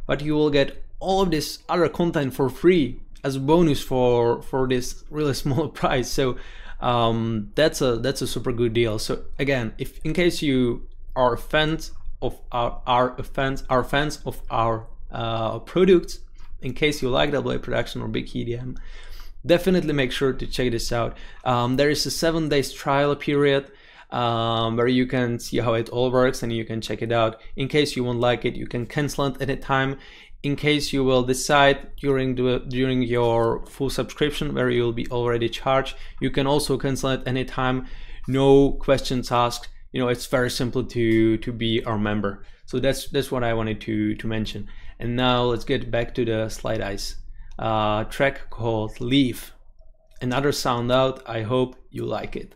but you will get all of this other content for free as a bonus for this really small price. So that's a super good deal. So again, if in case you are fans of our products, in case you like AA production or big EDM, definitely make sure to check this out. There is a 7 days trial period where you can see how it all works and you can check it out. In case you won't like it, you can cancel it at any time. In case you will decide during your full subscription where you'll be already charged, you can also cancel it any time, no questions asked. You know, it's very simple to be our member. So that's what I wanted to mention. And now let's get back to the Slide Ice track called Leave. Another sound out. I hope you like it.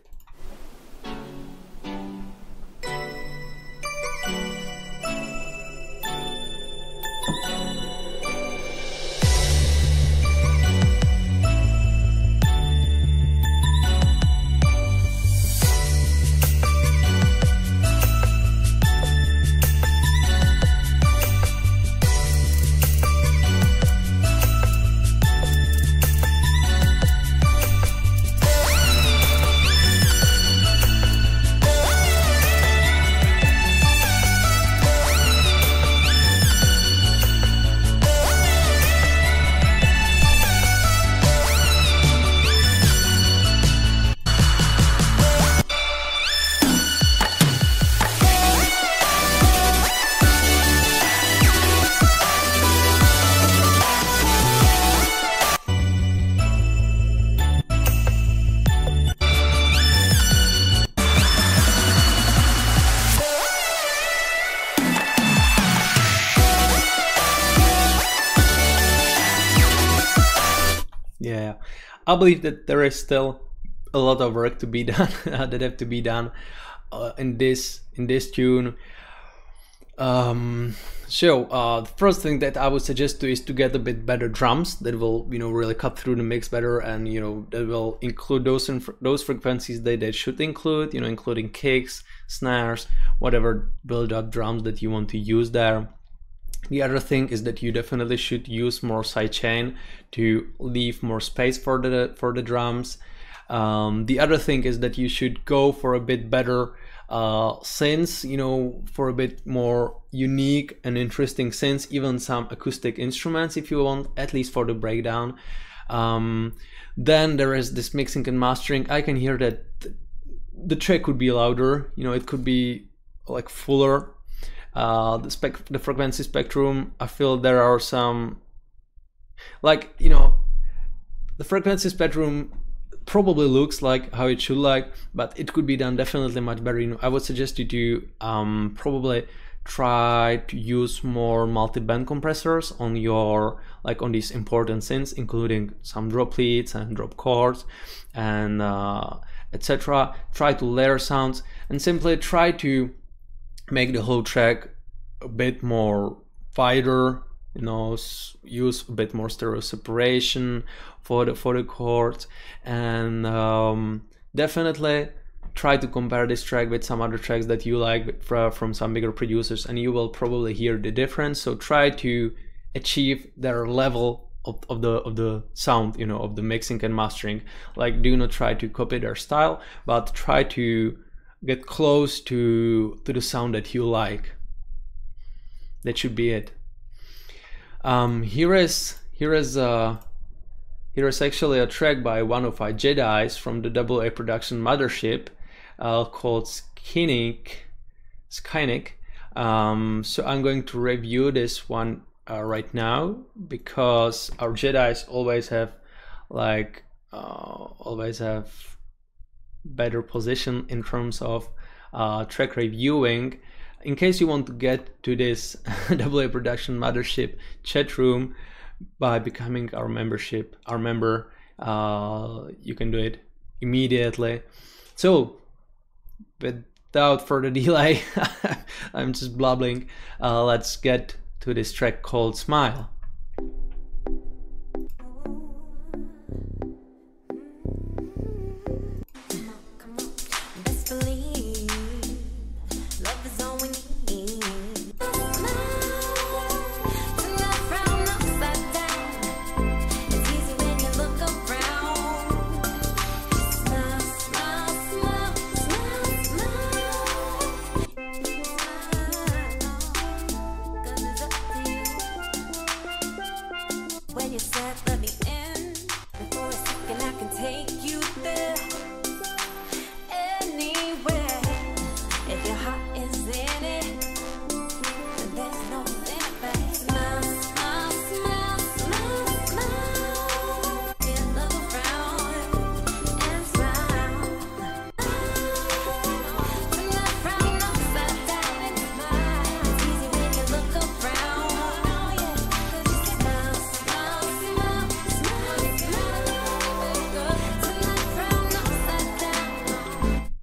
yeah, I believe that there is still a lot of work to be done that have to be done in this tune. So the first thing that I would suggest is to get a bit better drums that will, you know, really cut through the mix better, and, you know, that will include those frequencies that they should include, you know, including kicks, snares, whatever build-up drums that you want to use there. The other thing is that you definitely should use more sidechain to leave more space for the drums. The other thing is that you should go for a bit better synths, you know, for a bit more unique and interesting synths, even some acoustic instruments if you want, at least for the breakdown. Then there is this mixing and mastering. I can hear that the track could be louder, you know, it could be like fuller. The frequency spectrum, I feel there are some, like, you know, the frequency spectrum probably looks like how it should like, but it could be done definitely much better. You know, I would suggest you to probably try to use more multi-band compressors on your, like, on these important synths, including some drop leads and drop chords and etc. Try to layer sounds and simply try to make the whole track a bit more wider, you know, use a bit more stereo separation for the chords, and definitely try to compare this track with some other tracks that you like from some bigger producers, and you will probably hear the difference. So try to achieve their level of the sound, you know, of the mixing and mastering. Like, do not try to copy their style, but try to get close to the sound that you like. That should be it. Here is actually a track by one of our Jedis from the AA production Mothership, called Skynic. So I'm going to review this one right now, because our Jedis always have better position in terms of track reviewing. In case you want to get to this AA production Mothership chat room by becoming our member, you can do it immediately. So without further delay, I'm just blabbling, let's get to this track called Smile.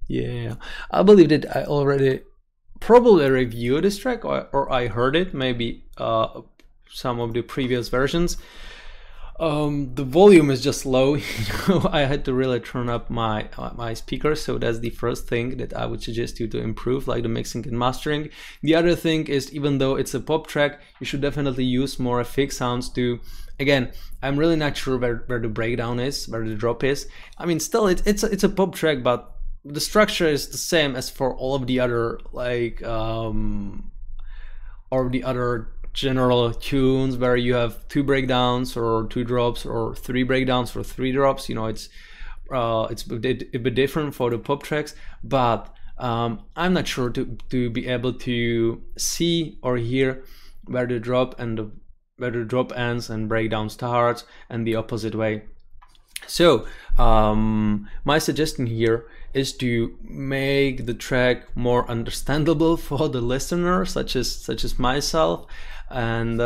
Yeah, I believe that I already probably reviewed this track, or I heard it, maybe some of the previous versions. The volume is just low, you know, I had to really turn up my speakers, so that's the first thing that I would suggest you to improve, like the mixing and mastering. The other thing is, even though it's a pop track, you should definitely use more FX sounds to, again, I'm really not sure where the breakdown is, where the drop is. I mean, still it's a pop track, but the structure is the same as for all of the other, like or the other general tunes where you have 2 breakdowns or 2 drops, or 3 breakdowns or 3 drops. You know, it's a bit different for the pop tracks, but I'm not sure to be able to see or hear where the drop ends and breakdown starts, and the opposite way. So my suggestion here is to make the track more understandable for the listener, such as myself, and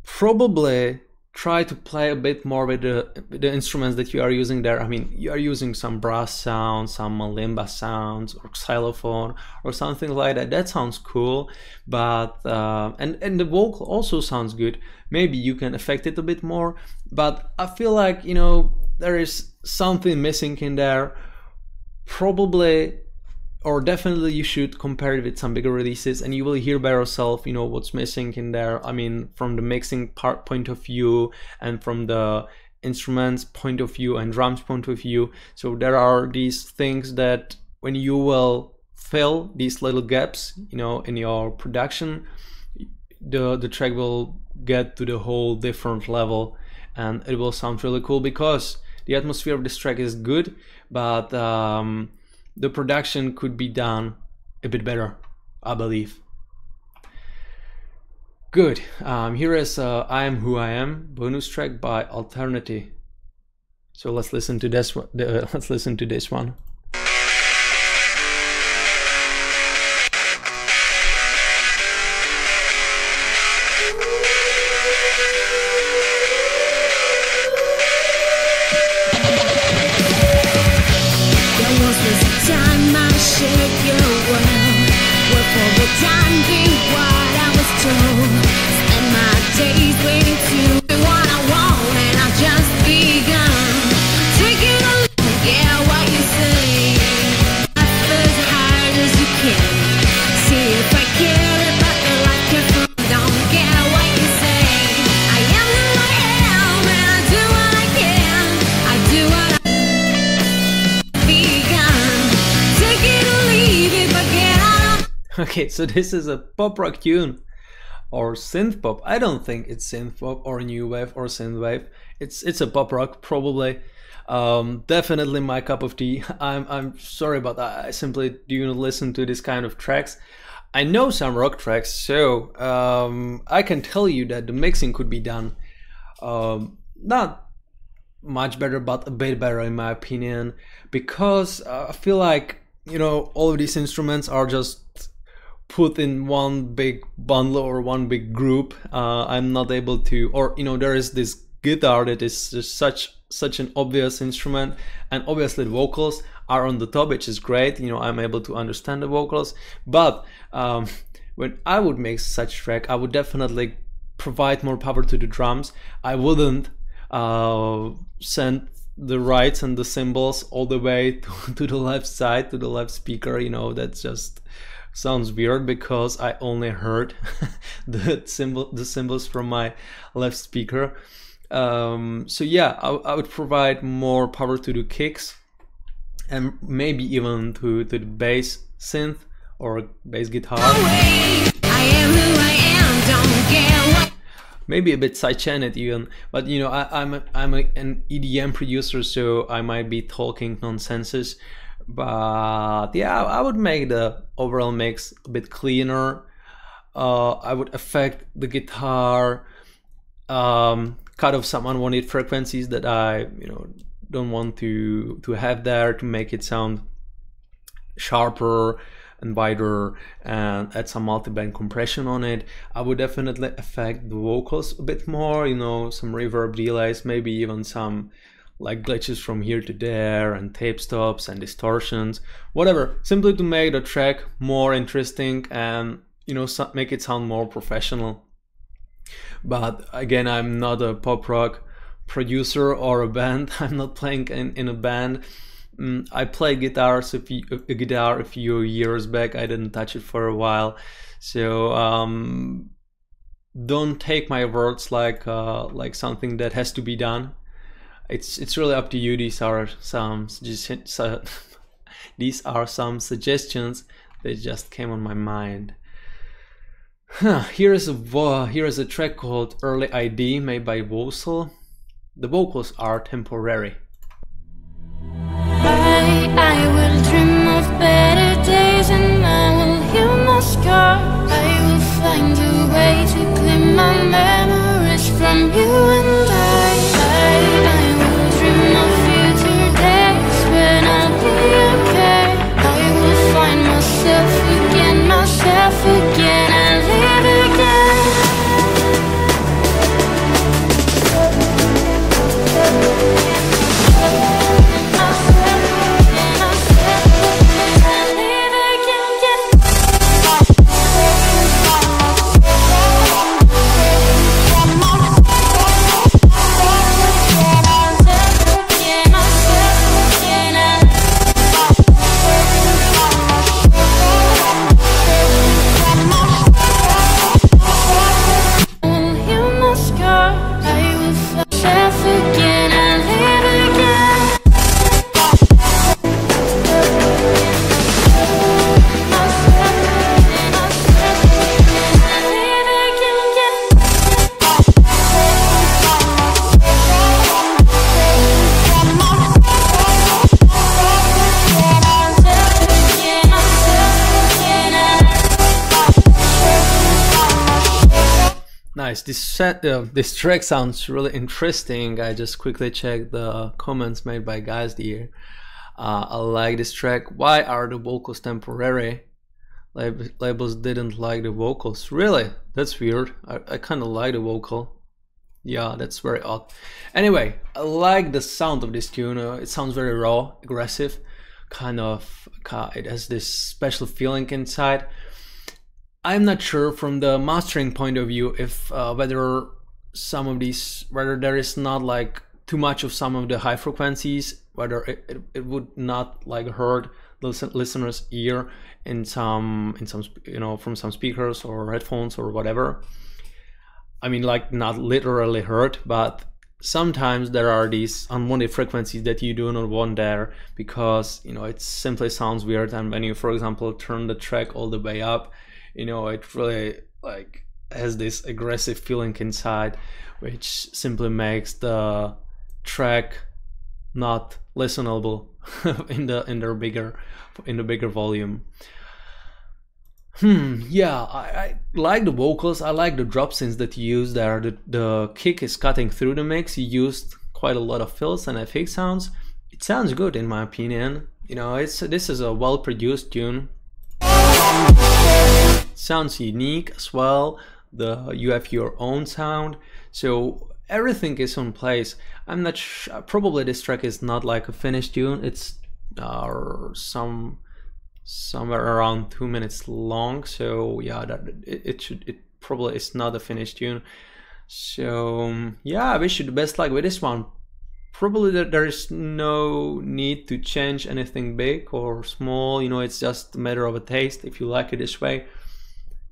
probably try to play a bit more with the instruments that you are using there. I mean, you are using some brass sounds, some marimba sounds, or xylophone, or something like that. That sounds cool, but and the vocal also sounds good. Maybe you can affect it a bit more, but I feel like, you know, there is something missing in there. Probably, or definitely, you should compare it with some bigger releases, and you will hear by yourself, you know, what's missing in there. I mean, from the mixing part point of view, and from the instruments point of view, and drums point of view. So there are these things that when you will fill these little gaps, you know, in your production, the track will get to the whole different level, and it will sound really cool, because the atmosphere of this track is good, but the production could be done a bit better, I believe. Good. Here is I Am Who I Am bonus track by Alternity. So let's listen to this one. Let's listen to this one. Okay, so this is a pop rock tune, or synth pop. I don't think it's synth pop or new wave or synth wave. It's a pop rock, probably. Definitely my cup of tea. I'm sorry about that. I simply do not listen to this kind of tracks. I know some rock tracks, so I can tell you that the mixing could be done not much better, but a bit better in my opinion, because I feel like, you know, all of these instruments are just put in one big bundle or one big group. I'm not able to, or, you know, there is this guitar that is just such an obvious instrument, and obviously the vocals are on the top, which is great. You know, I'm able to understand the vocals, but when I would make such track, I would definitely provide more power to the drums. I wouldn't send the rights and the cymbals all the way to the left side, to the left speaker. You know, that just sounds weird, because I only heard the cymbals from my left speaker. So yeah, I would provide more power to the kicks, and maybe even to the bass synth or bass guitar. Maybe a bit sidechained even, but you know, I'm an EDM producer, so I might be talking nonsenses. But yeah, I would make the overall mix a bit cleaner. I would affect the guitar, cut off some unwanted frequencies that I, you know, don't want to have there, to make it sound sharper and wider, and add some multi-band compression on it. I would definitely affect the vocals a bit more, you know, some reverb delays, maybe even some like glitches from here to there, and tape stops and distortions, whatever, simply to make the track more interesting and, you know, make it sound more professional. But again, I'm not a pop rock producer or a band. I'm not playing in a band. I played guitar a few years back. I didn't touch it for a while, so don't take my words like something that has to be done. It's really up to you. These are some suggestions that just came on my mind. Here is a track called Early ID, made by Vosel. The vocals are temporary. I will dream of better days, and I will heal my scars. I will find a way to clean my memories from you and I will dream of future days when I'll be okay. I will find myself again, and live again. Nice. This track sounds really interesting. I just quickly checked the comments made by guys here. I like this track. Why are the vocals temporary? Labels didn't like the vocals. Really? That's weird. I kind of like the vocal. Yeah, that's very odd. Anyway, I like the sound of this tune. It sounds very raw, aggressive, it has this special feeling inside. I'm not sure from the mastering point of view if whether there is not like too much of some of the high frequencies, whether it would not like hurt the listener's ear in some from some speakers or headphones or whatever. I mean, like, not literally hurt, but sometimes there are these unwanted frequencies that you do not want there because, it simply sounds weird. And when you, for example, turn the track all the way up, it really like has this aggressive feeling inside, which simply makes the track not listenable in the bigger volume. Yeah, I like the vocals. I like the drop synths that you use there. The kick is cutting through the mix. You used quite a lot of fills and FX sounds. It sounds good in my opinion. This is a well-produced tune. Sounds unique as well. You have your own sound, so everything is on place. I'm not sure. Probably this track is not like a finished tune. It's somewhere around 2 minutes long, so yeah, it probably is not a finished tune. So yeah, I wish you the best luck with this one. Probably there is no need to change anything big or small. It's just a matter of a taste. If you like it this way,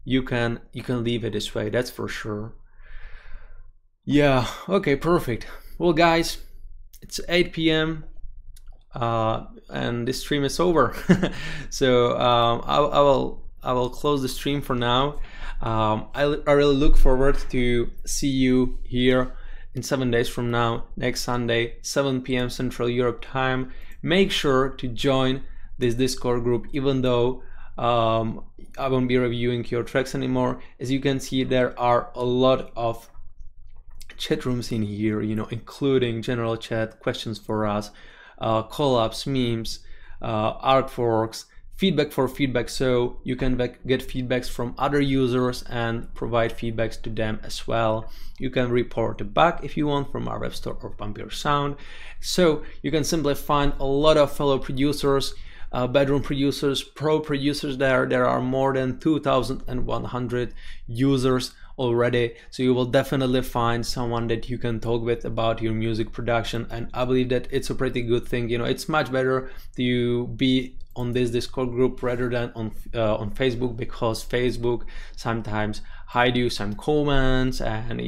you can leave it this way, that's for sure. Yeah, okay, perfect. Well guys, it's 8 p.m. And this stream is over. So I will close the stream for now. I really look forward to see you here in 7 days from now, next Sunday, 7 p.m. Central Europe time. Make sure to join this Discord group, even though I won't be reviewing your tracks anymore. As you can see, there are a lot of chat rooms in here, including general chat, questions for us, call-ups, memes, artworks, feedback for feedback, so you can get feedbacks from other users and provide feedbacks to them as well. You can report a bug if you want from our web store or Vampire Sound. So you can simply find a lot of fellow producers, bedroom producers, pro producers there. There are more than 2,100 users already, so you will definitely find someone that you can talk with about your music production, and I believe that it's a pretty good thing. It's much better to be on this Discord group rather than on Facebook, because Facebook sometimes hide you some comments and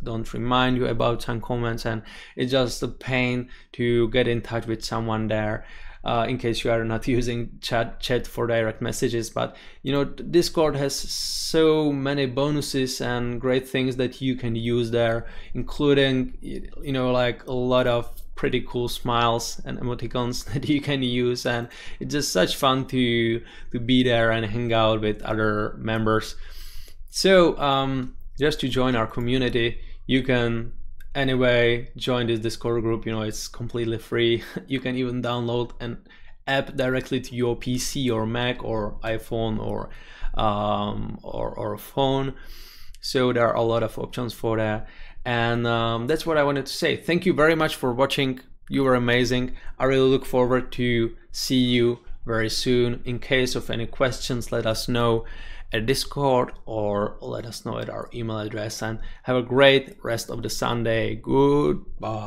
don't remind you about some comments, and it's just a pain to get in touch with someone there. In case you are not using chat for direct messages. But Discord has so many bonuses and great things that you can use there, including like a lot of pretty cool smiles and emoticons that you can use, and it's just such fun to be there and hang out with other members. So just to join our community, you can anyway join this Discord group. It's completely free. You can even download an app directly to your PC or Mac or iPhone or a phone. So there are a lot of options for that, and that's what I wanted to say. Thank you very much for watching. You were amazing. I really look forward to see you very soon. In case of any questions, let us know at Discord or let us know at our email address, and have a great rest of the Sunday. Goodbye.